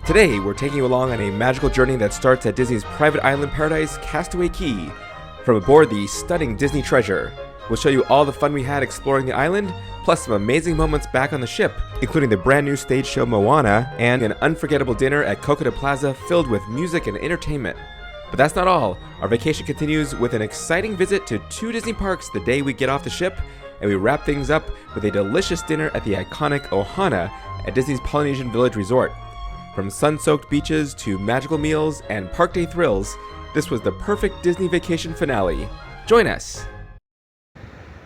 Today, we're taking you along on a magical journey that starts at Disney's private island paradise, Castaway Cay. From aboard the stunning Disney treasure, we'll show you all the fun we had exploring the island, plus some amazing moments back on the ship, including the brand new stage show Moana and an unforgettable dinner at Coco de Plaza filled with music and entertainment. But that's not all. Our vacation continues with an exciting visit to 2 Disney parks the day we get off the ship, and we wrap things up with a delicious dinner at the iconic Ohana at Disney's Polynesian Village Resort. From sun-soaked beaches to magical meals and park day thrills, this was the perfect Disney vacation finale. Join us!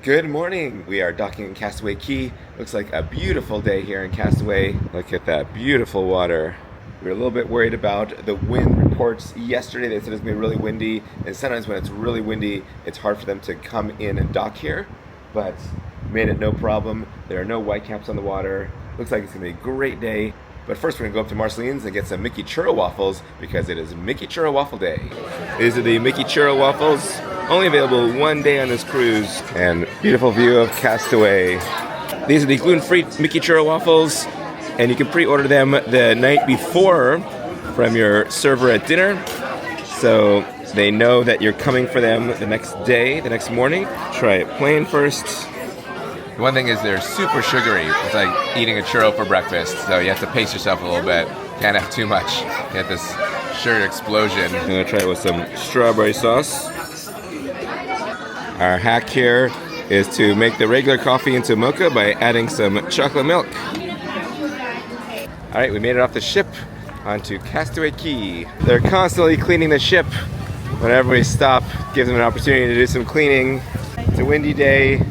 Good morning! We are docking in Castaway Cay. Looks like a beautiful day here in Castaway. Look at that beautiful water. We were a little bit worried about the wind reports yesterday. They said it's going to be really windy, and sometimes when it's really windy, it's hard for them to come in and dock here, but made it no problem. There are no whitecaps on the water. Looks like it's going to be a great day. But first we're going to go up to Marceline's and get some Mickey Churro waffles because it is Mickey Churro Waffle Day. These are the Mickey Churro waffles, only available one day on this cruise. And beautiful view of Castaway. These are the gluten-free Mickey Churro waffles, and you can pre-order them the night before from your server at dinner, so they know that you're coming for them the next day, the next morning. Try it plain first. One thing is they're super sugary. It's like eating a churro for breakfast, so you have to pace yourself a little bit. Can't have too much. Get this sugar explosion. I'm gonna try it with some strawberry sauce. Our hack here is to make the regular coffee into mocha by adding some chocolate milk. All right, we made it off the ship onto Castaway Cay. They're constantly cleaning the ship. Whenever we stop, gives them an opportunity to do some cleaning. It's a windy day.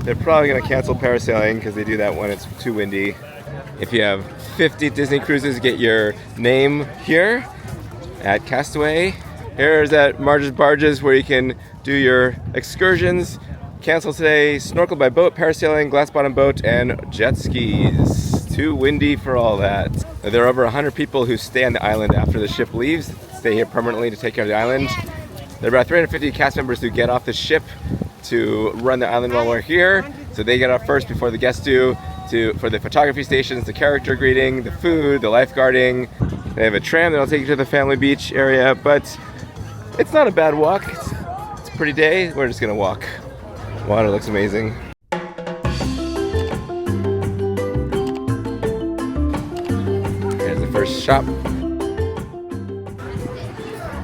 They're probably going to cancel parasailing because they do that when it's too windy. If you have 50 Disney cruises, get your name here at Castaway. Here's at Marge's Barges where you can do your excursions. Cancel today, snorkel by boat, parasailing, glass bottom boat, and jet skis. Too windy for all that. There are over 100 people who stay on the island after the ship leaves, stay here permanently to take care of the island. There are about 350 cast members who get off the ship to run the island while we're here. So they get off first before the guests do, for the photography stations, the character greeting, the food, the lifeguarding. They have a tram that'll take you to the family beach area, but it's not a bad walk. It's a pretty day. We're just gonna walk. Water looks amazing. Here's the first shop.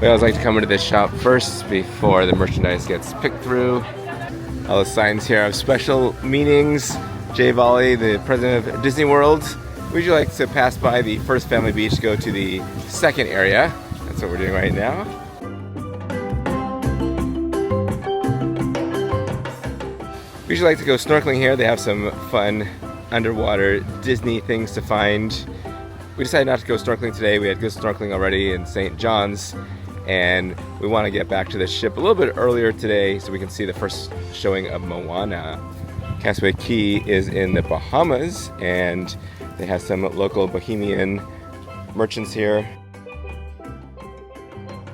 We always like to come into this shop first before the merchandise gets picked through. All the signs here have special meanings. Jay Volley, the president of Disney World. We usually like to pass by the first family beach, go to the second area. That's what we're doing right now. We usually like to go snorkeling here. They have some fun underwater Disney things to find. We decided not to go snorkeling today. We had good snorkeling already in St. John's, and we want to get back to the ship a little bit earlier today so we can see the first showing of Moana. Castaway Cay is in the Bahamas, and they have some local Bohemian merchants here.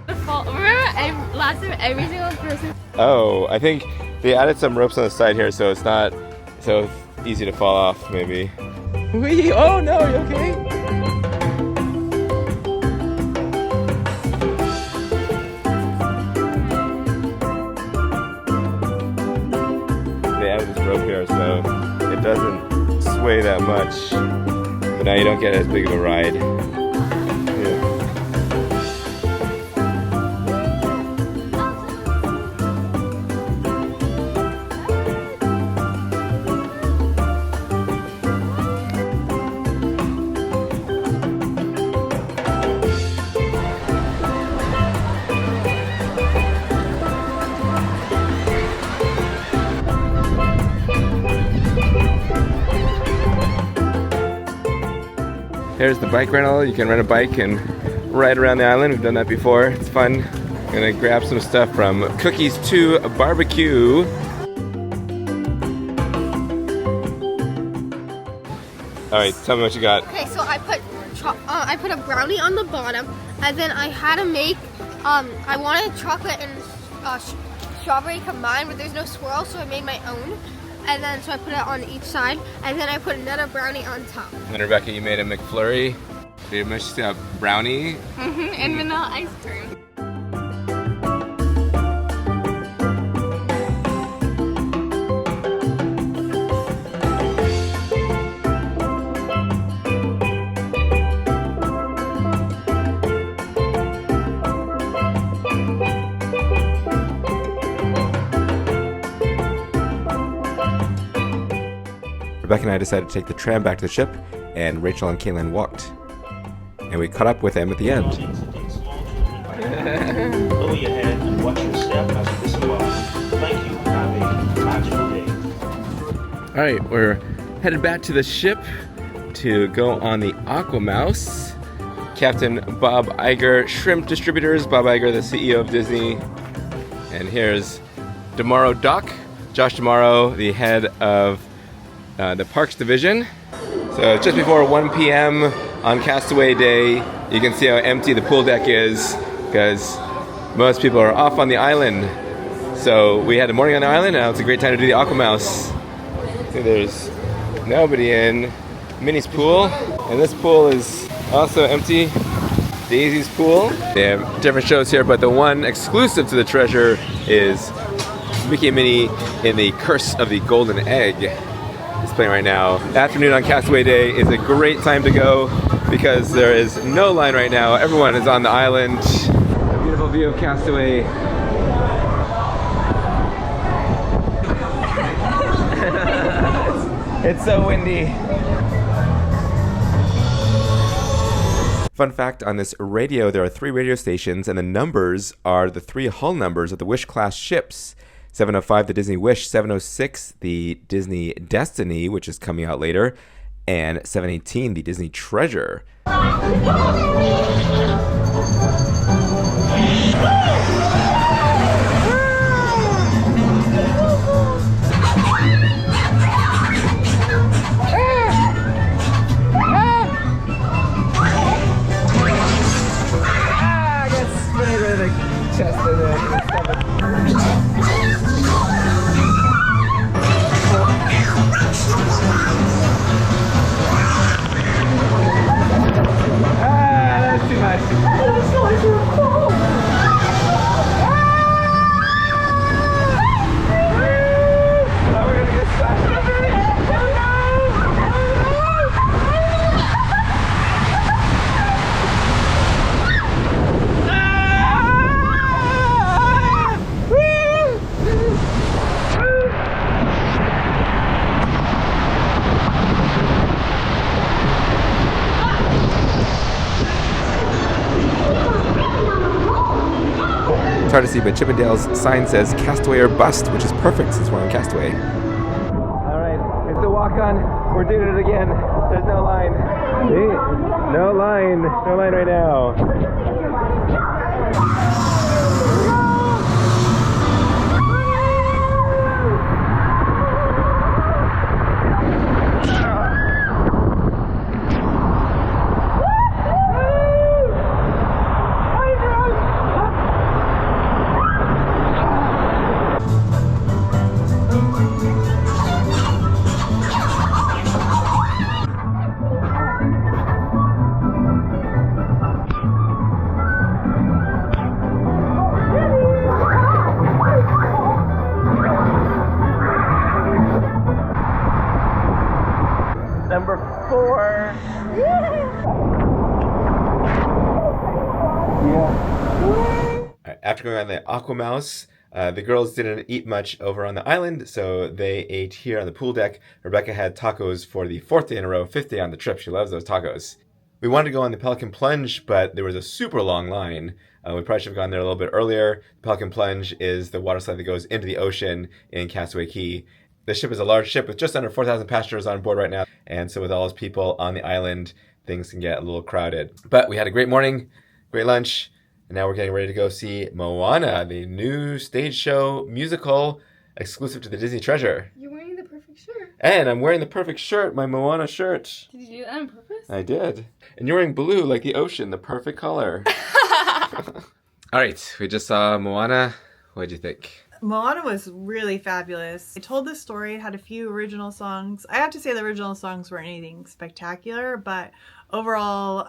Remember last time every single person... Oh, I think they added some ropes on the side here so it's not so easy to fall off, maybe. Whee! Oh no, are you okay? Rope here so it doesn't sway that much, but now you don't get as big of a ride. Here's the bike rental. You can rent a bike and ride around the island. We've done that before. It's fun. I'm gonna grab some stuff from Cookies to Barbecue. All right, tell me what you got. Okay, so I put a brownie on the bottom, and then I had to make, I wanted chocolate and strawberry combined, but there's no swirl, so I made my own. And then so I put it on each side, and then I put another brownie on top. And Rebecca, you made a McFlurry. We must have brownie. And vanilla ice cream. Rebecca and I decided to take the tram back to the ship, and Rachel and Kaylin walked. And we caught up with them at the end. Lower your head and watch your step as you disembark. Thank you. Have a magical day. All right, we're headed back to the ship to go on the AquaMouse. Captain Bob Iger, Shrimp Distributors. Bob Iger, the CEO of Disney. And here's Demaro Doc, Josh Demaro, the head of the Parks Division. So just before 1 p.m. on Castaway Day, you can see how empty the pool deck is because most people are off on the island. So we had a morning on the island, and now it's a great time to do the AquaMouse. See, there's nobody in Minnie's pool, and this pool is also empty. Daisy's pool. They have different shows here, but the one exclusive to the treasure is Mickey and Minnie in the Curse of the Golden Egg. It's playing right now. Afternoon on Castaway Day is a great time to go because there is no line right now. Everyone is on the island. A beautiful view of Castaway. It's so windy. Fun fact, on this radio, there are 3 radio stations, and the numbers are the 3 hull numbers of the Wish-class ships. 705, the Disney Wish, 706, the Disney Destiny, which is coming out later, and 718, the Disney Treasure. I got sprayed with the chest of the stomach. That's too much. Those guys are cool. We're gonna get stuck. It's hard to see, but Chippendale's sign says Castaway or Bust, which is perfect since we're on Castaway. Alright, it's a walk-on. We're doing it again. There's no line. Hey, no line. No line right now. Number 4. After going on the AquaMouse, the girls didn't eat much over on the island, so they ate here on the pool deck. Rebecca had tacos for the 4th day in a row, 5th day on the trip. She loves those tacos. We wanted to go on the Pelican Plunge, but there was a super long line. We probably should have gone there a little bit earlier. The Pelican Plunge is the water slide that goes into the ocean in Castaway Cay. The ship is a large ship with just under 4,000 passengers on board right now. And so with all those people on the island, things can get a little crowded. But we had a great morning, great lunch, and now we're getting ready to go see Moana, the new stage show musical exclusive to the Disney Treasure. You're wearing the perfect shirt. And I'm wearing the perfect shirt, my Moana shirt. Did you do that on purpose? I did. And you're wearing blue like the ocean, the perfect color. All right, we just saw Moana. What'd you think? Moana was really fabulous. It told this story, it had a few original songs. I have to say the original songs weren't anything spectacular, but overall,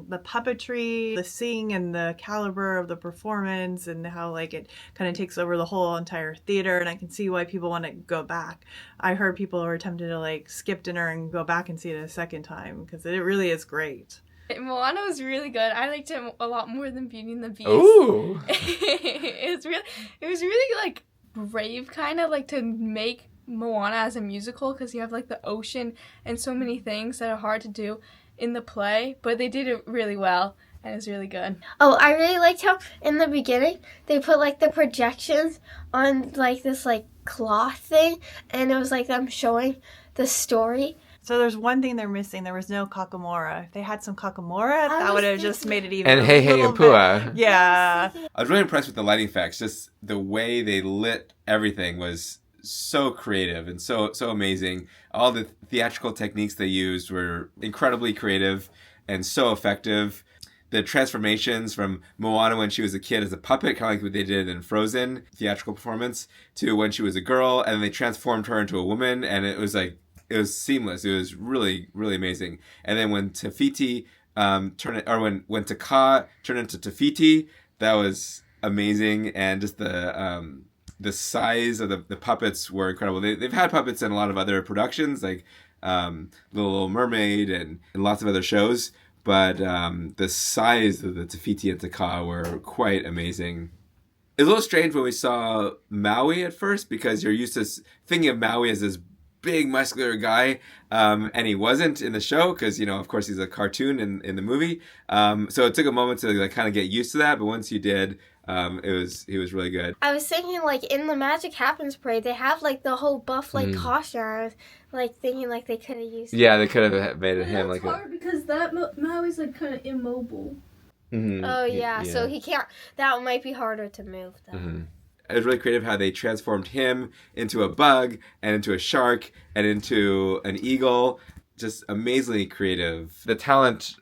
the puppetry, the singing, and the caliber of the performance, and how like it kind of takes over the whole entire theater, and I can see why people want to go back. I heard people were tempted to like skip dinner and go back and see it a second time because it really is great. Moana was really good. I liked it a lot more than Beauty and the Beast. Ooh. It was really like brave, kind of like to make Moana as a musical because you have like the ocean and so many things that are hard to do in the play, but they did it really well and it was really good. Oh, I really liked how in the beginning they put like the projections on like this like cloth thing, and it was like them showing the story. So there's one thing they're missing. There was no Kakamora. If they had some Kakamora, that would have just made it even. And Hey Hey and Pua. Yeah. I was really impressed with the lighting effects. Just the way they lit everything was so creative and so amazing. All the theatrical techniques they used were incredibly creative and so effective. The transformations from Moana when she was a kid as a puppet, kind of like what they did in Frozen theatrical performance, to when she was a girl, and then they transformed her into a woman, and it was seamless. It was really, really amazing. And then when Tafiti when Taka turned into Tafiti, that was amazing. And just the size of the puppets were incredible. They've had puppets in a lot of other productions, like Little Mermaid and lots of other shows. But the size of the Tafiti and Taka were quite amazing. It was a little strange when we saw Maui at first, because you're used to thinking of Maui as this big muscular guy, and he wasn't in the show because, you know, of course he's a cartoon in the movie. So it took a moment to like kind of get used to that, but once you did, he was really good. I was thinking like in the Magic Happens parade they have like the whole buff like costume. I was like thinking like they could have used. Yeah, they could have made it him like. It's hard because that Maui's like kind of immobile. Mm-hmm. Oh yeah, so he can't. That might be harder to move though. Mm-hmm. It was really creative how they transformed him into a bug and into a shark and into an eagle. Just amazingly creative. The talent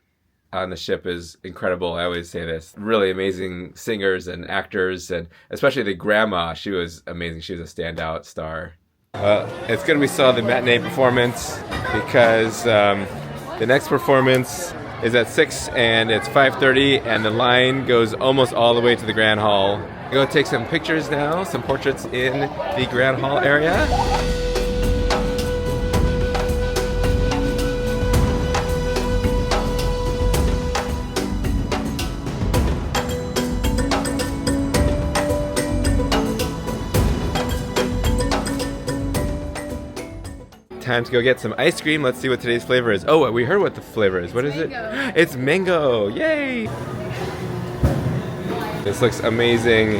on the ship is incredible. I always say this. Really amazing singers and actors, and especially the grandma. She was amazing. She was a standout star. It's good we saw the matinee performance because the next performance is at 6 and it's 5:30 and the line goes almost all the way to the Grand Hall. Go take some pictures now, some portraits in the Grand Hall area. Time to go get some ice cream. Let's see what today's flavor is. Oh, we heard what the flavor is. What is it? It's mango. Yay! This looks amazing.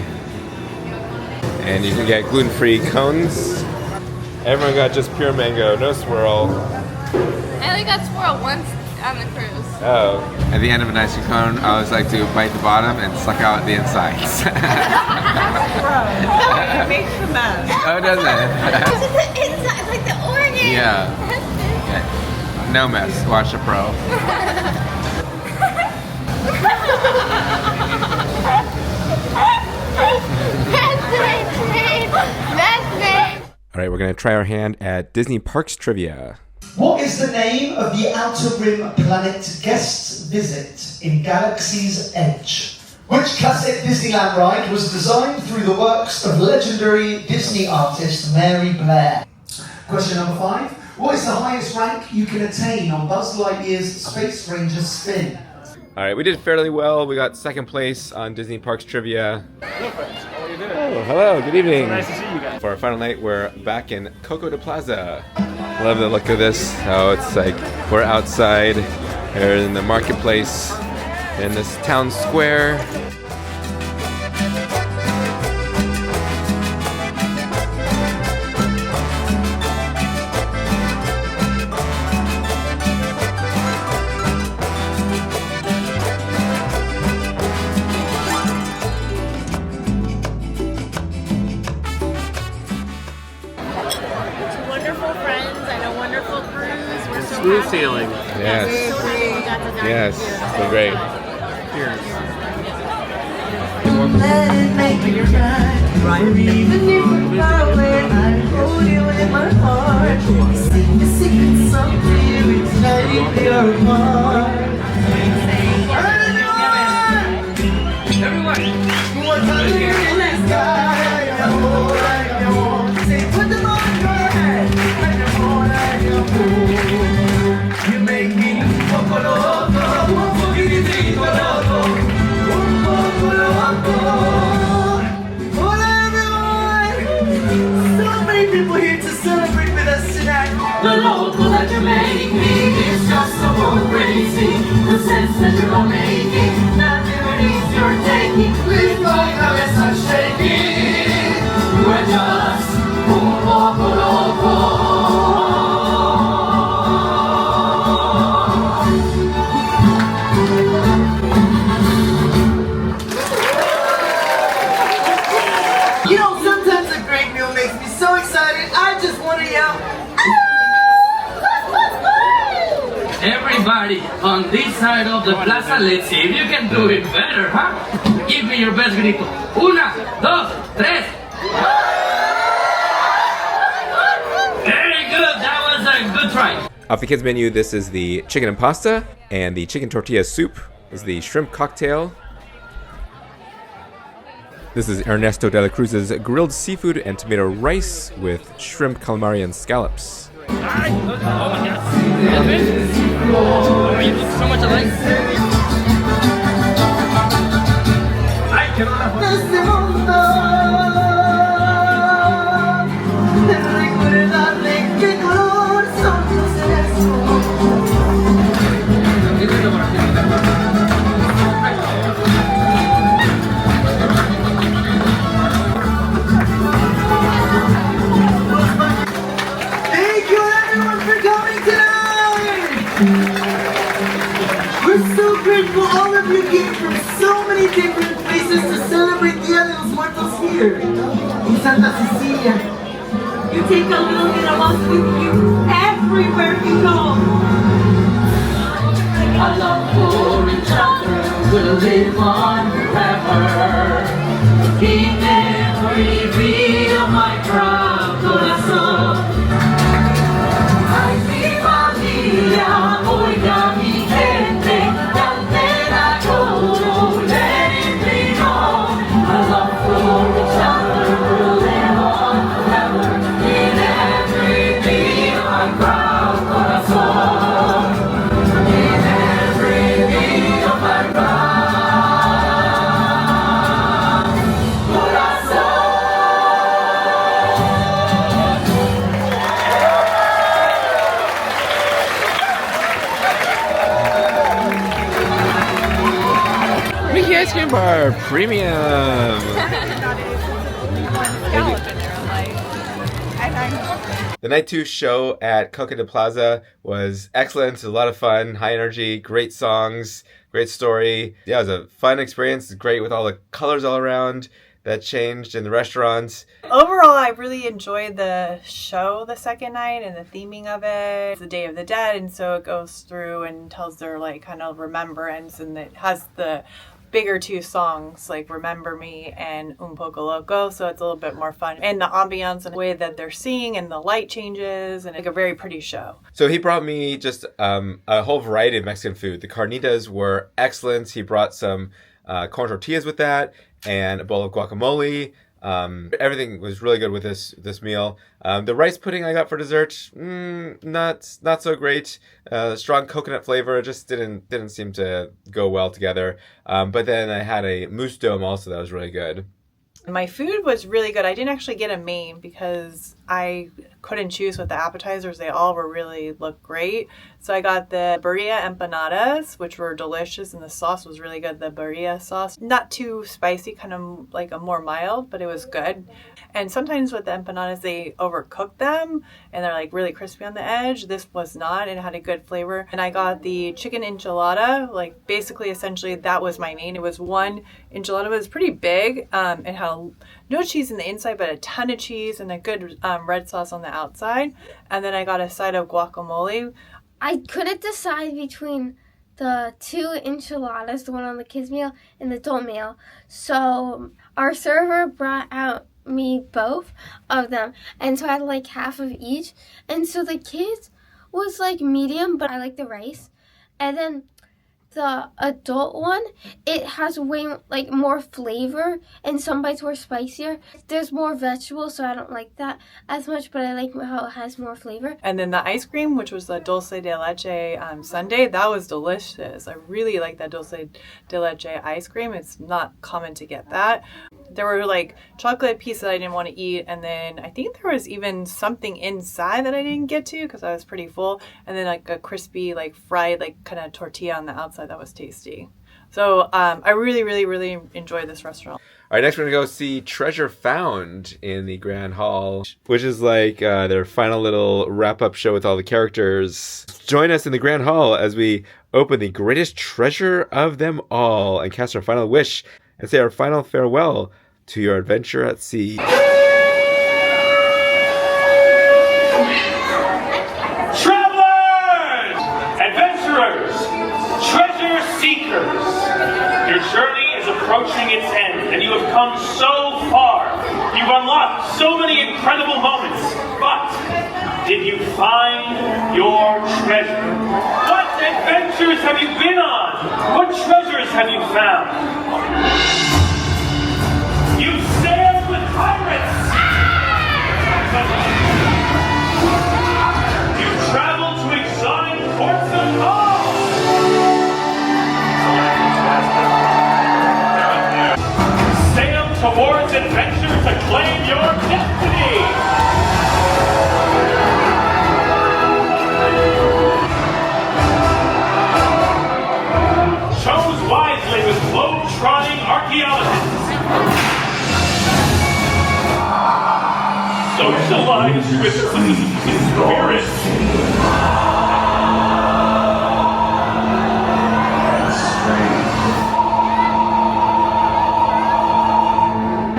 And you can get gluten-free cones. Everyone got just pure mango, no swirl. I only got swirl once on the cruise. Oh. At the end of an ice cream cone, I always like to bite the bottom and suck out the insides. It makes the mess. Oh, does it? It's like the organ. Yeah. No mess. Watch the pro. All right, we're going to try our hand at Disney Parks trivia. What is the name of the Outer Rim planet guests visit in Galaxy's Edge? Which classic Disneyland ride was designed through the works of legendary Disney artist Mary Blair? Question number 5. What is the highest rank you can attain on Buzz Lightyear's Space Ranger spin? All right, we did fairly well. We got second place on Disney Parks trivia. Hello, friends. How are you doing? Oh, hello. Good evening. So nice to see you guys. For our final night, we're back in Coco de Plaza. Love the look of this. Oh, it's like we're outside. We're in the marketplace in this town square. Smooth sailing. Yes. Yes. So great. Cheers. let it make you cry. Even if you're far away, I hold you in my heart. Sing a secret song to you, it's not your heart. What's under the sky? Say, put them on your head, and you're more like a fool. You make me un poco loco, un poquitito loco, un poco loco. Hola everyone! So many people here to celebrate with us tonight. The loco that you make me is just so crazy. The sense that you're making, not liberties you're taking. Please don't have it start shaking. We're just un poco loco. You know, sometimes a great meal makes me so excited, I just want to yell. Everybody on this side of the plaza, let's see if you can do it better, huh? Give me your best grito. Una, dos, tres. Very good, that was a good try. Off the kids menu, this is the chicken and pasta, and the chicken tortilla soup is the shrimp cocktail. This is Ernesto de la Cruz's grilled seafood and tomato rice with shrimp, calamari, and scallops. Oh my God. Oh, you look so much alike. Ay, qué Thank you everyone for coming tonight! We're so grateful all of you came from so many different places to celebrate Dia de los Muertos here in Santa Cecilia. You take a little bit of us with you everywhere you go. Our love for each other will live on forever. In every beat of my proud corazón. Ay, mi familia, oiga mi gente, cantera como let it be known. Our love for each other will live on forever. In every beat of my proud corazón. In every beat of my proud Mickey Ice Cream Bar Premium! The Night 2 show at Coco de Plaza was excellent. It was a lot of fun, high energy, great songs, great story. Yeah, it was a fun experience. It's great with all the colors all around that changed in the restaurants. Overall, I really enjoyed the show the second night and the theming of it. It's the Day of the Dead, and so it goes through and tells their like kind of remembrance, and it has the bigger two songs like Remember Me and Un Poco Loco, so it's a little bit more fun. And the ambiance and the way that they're singing and the light changes, and like a very pretty show. So he brought me just a whole variety of Mexican food. The carnitas were excellent. He brought some corn tortillas with that and a bowl of guacamole. Everything was really good with this meal. The rice pudding I got for dessert, not so great. Strong coconut flavor just didn't seem to go well together. But then I had a mousse dome also that was really good. My food was really good. I didn't actually get a main because I couldn't choose with the appetizers. They all looked great. So I got the birria empanadas, which were delicious, and the sauce was really good. The birria sauce, not too spicy, kind of like a more mild, but it was good. And sometimes with the empanadas, they overcook them and they're like really crispy on the edge. This was not. It had a good flavor. And I got the chicken enchilada, like basically essentially that was my main. It was one enchilada. It was pretty big. It had no cheese in the inside, but a ton of cheese and a good red sauce on the outside. And then I got a side of guacamole. I couldn't decide between the 2 enchiladas, the one on the kids meal and the adult meal. So our server brought out me both of them, and so I had like half of each. And so the kids was like medium, but I like the rice. And then the adult one, it has way like more flavor, and some bites were spicier. There's more vegetables, so I don't like that as much, but I like how it has more flavor. And then the ice cream, which was the dulce de leche sundae, that was delicious. I really like that dulce de leche ice cream. It's not common to get that. There were like chocolate pieces I didn't want to eat, and then I think there was even something inside that I didn't get to because I was pretty full, and then like a crispy like fried like kind of tortilla on the outside that was tasty. So I really, really, really enjoyed this restaurant. All right, next we're going to go see Treasure Found in the Grand Hall, which is like their final little wrap-up show with all the characters. Join us in the Grand Hall as we open the greatest treasure of them all and cast our final wish and say our final farewell to your adventure at sea. Travelers! Adventurers! Treasure seekers! Your journey is approaching its end, and you have come so far. You've unlocked so many incredible moments, but did you find your treasure? What adventures have you been on? What treasures have you found? You sailed with pirates! You traveled to exotic ports of call! Sail towards adventure to claim your destiny! Chose wisely with globe-trotting archaeologists. Socialize with spirits.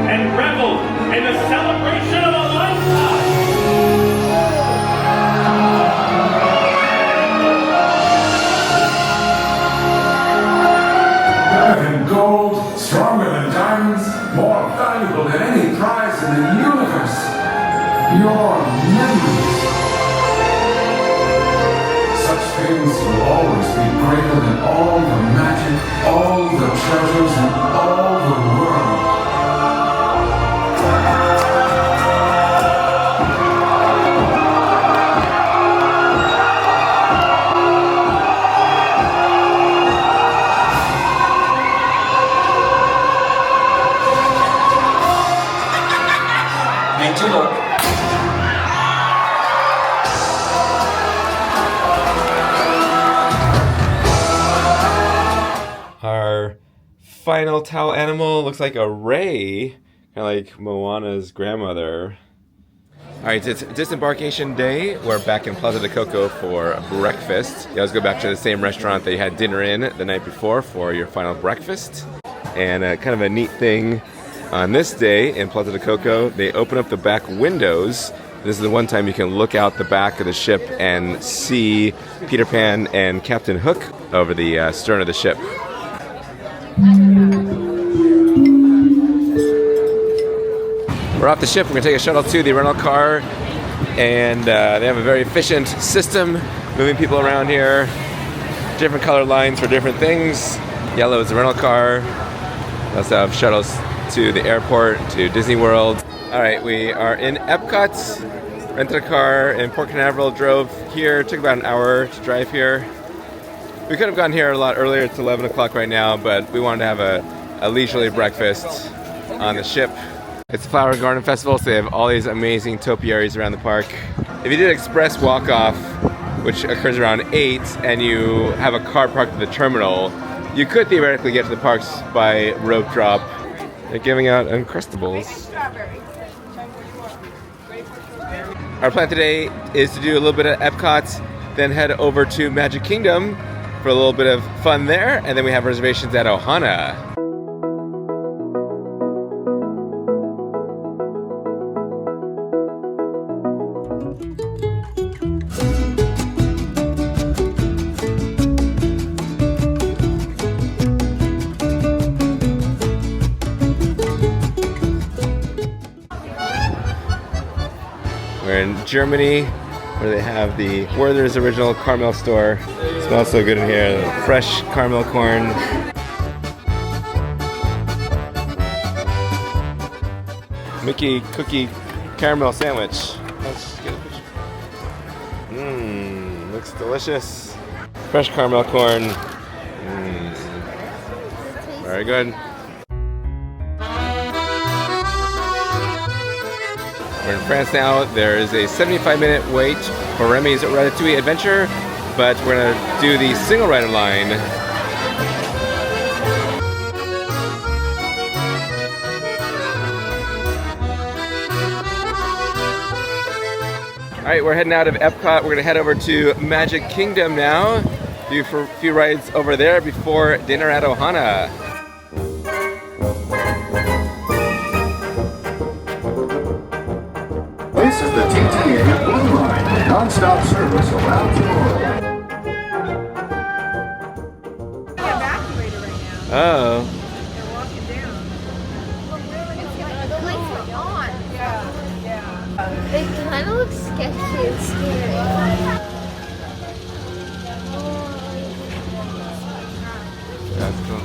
And revel in the celebration of a lifetime. Better than gold, stronger than diamonds, more valuable than any prize in the universe. Your memories. Such things will always be greater than all the magic, all the treasures, and all the world. Need to look. Our final towel animal looks like a ray, kind of like Moana's grandmother. All right, it's Disembarkation Day. We're back in Plaza de Coco for breakfast. You always go back to the same restaurant that you had dinner in the night before for your final breakfast. And kind of a neat thing on this day in Plaza de Coco, they open up the back windows. This is the one time you can look out the back of the ship and see Peter Pan and Captain Hook over the stern of the ship. We're off the ship. We're going to take a shuttle to the rental car, and they have a very efficient system moving people around here. Different color lines for different things. Yellow is the rental car. We also have shuttles to the airport, to Disney World. All right, we are in EPCOT. Rented a car in Port Canaveral, drove here. Took about an hour to drive here. We could have gotten here a lot earlier. It's 11 o'clock right now, but we wanted to have a leisurely breakfast on the ship. It's the Flower Garden Festival, so they have all these amazing topiaries around the park. If you did express walk-off, which occurs around 8, and you have a car parked at the terminal, you could theoretically get to the parks by rope drop. They're giving out Uncrustables. Our plan today is to do a little bit of EPCOT, then head over to Magic Kingdom for a little bit of fun there, and then we have reservations at Ohana. We're in Germany, where they have the Werther's Original Caramel store. It smells so good in here. Fresh caramel corn. Mickey cookie caramel sandwich. Let's get a picture. Mmm, looks delicious. Fresh caramel corn. Mmm. Very good. We're in France now. There is a 75-minute wait for Remy's Ratatouille adventure, but we're gonna do the single rider line. All right, we're heading out of EPCOT. We're gonna head over to Magic Kingdom now. Do a few rides over there before dinner at Ohana. This is the TTA Blue Line, non-stop service around the world. Evacuated right now. Oh. They're walking down. The lights are on. Yeah. It kind of looks sketchy and scary. That's cool.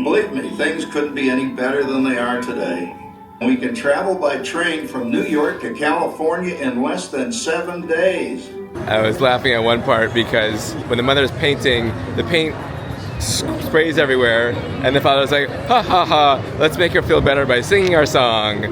Believe me, things couldn't be any better than they are today. We can travel by train from New York to California in less than 7 days. I was laughing at one part because when the mother is painting, the paint sprays everywhere, and the father was like, ha ha ha, let's make her feel better by singing our song.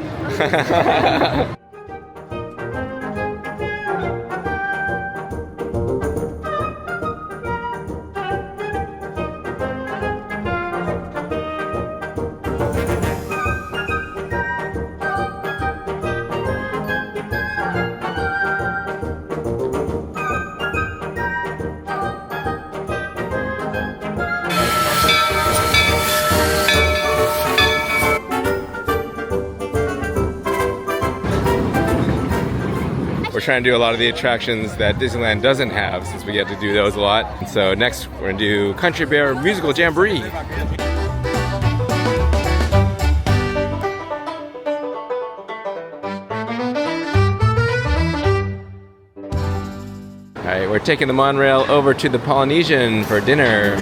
We're trying to do a lot of the attractions that Disneyland doesn't have, since we get to do those a lot. And so next we're gonna do Country Bear Musical Jamboree. All right, we're taking the monorail over to the Polynesian for dinner.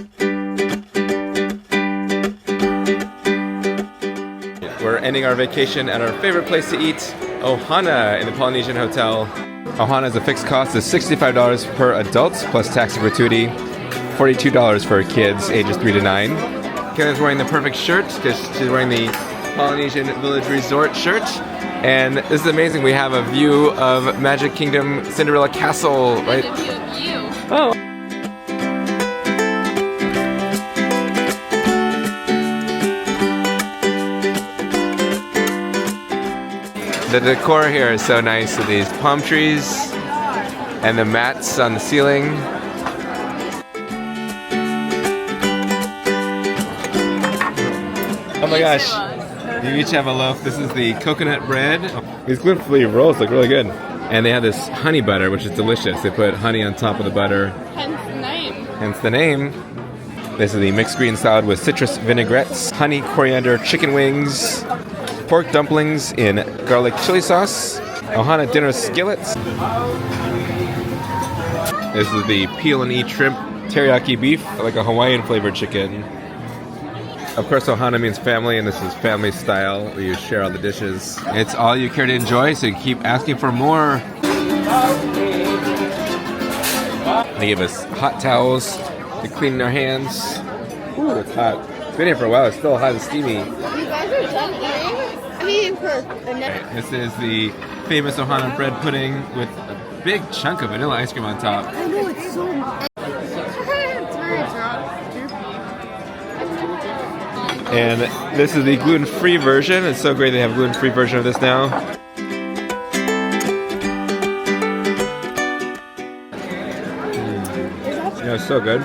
We're ending our vacation at our favorite place to eat, Ohana, in the Polynesian Hotel. Ohana is a fixed cost of $65 per adult, plus tax and gratuity, $42 for kids ages 3 to 9. Kayla's wearing the perfect shirt because she's wearing the Polynesian Village Resort shirt. And this is amazing. We have a view of Magic Kingdom Cinderella Castle, right? A view of you. Oh. The decor here is so nice with these palm trees and the mats on the ceiling. Oh my gosh. You each have a loaf. This is the coconut bread. These gluten-free rolls look really good. And they have this honey butter, which is delicious. They put honey on top of the butter. Hence the name. Hence the name. This is the mixed green salad with citrus vinaigrettes, honey coriander chicken wings, pork dumplings in garlic chili sauce, Ohana Dinner skillets. This is the peel and eat shrimp teriyaki beef, like a Hawaiian flavored chicken. Of course, Ohana means family, and this is family style, where you share all the dishes. It's all you care to enjoy, so you keep asking for more. They give us hot towels to clean our hands. Ooh, it's hot. It's been here for a while. It's still hot and steamy. You guys are done eating? I'm eating for the next. This is the famous Ohana bread pudding with a big chunk of vanilla ice cream on top. I know, it's so It's very And this is the gluten-free version. It's so great they have a gluten-free version of this now. Yeah, it's so good.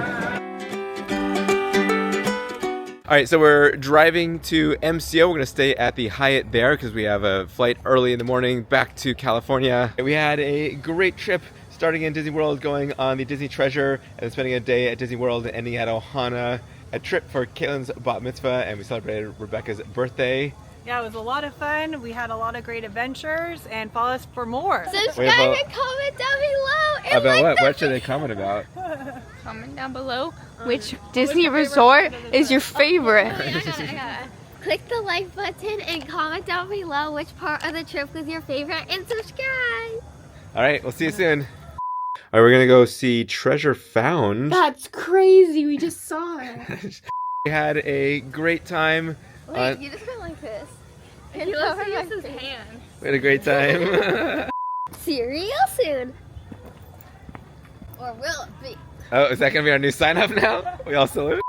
All right, so we're driving to MCO. We're gonna stay at the Hyatt there because we have a flight early in the morning back to California. We had a great trip starting in Disney World, going on the Disney Treasure, and spending a day at Disney World and ending at Ohana. A trip for Caitlin's bat mitzvah, and we celebrated Rebecca's birthday. Yeah, it was a lot of fun. We had a lot of great adventures, and follow us for more. Subscribe and comment down below. And About like what? the What should they comment about? Comment down below which Disney resort is your favorite. I got it. Click the like button and comment down below which part of the trip was your favorite, and subscribe. All right, we'll see you soon. All right, we're gonna go see Treasure Found. That's crazy. We just saw it. We had a great time. Wait, you just went like this. And you love his hand. We had a great time. See you real soon. Or will it be? Oh, is that gonna be our new sign up now? We all salute?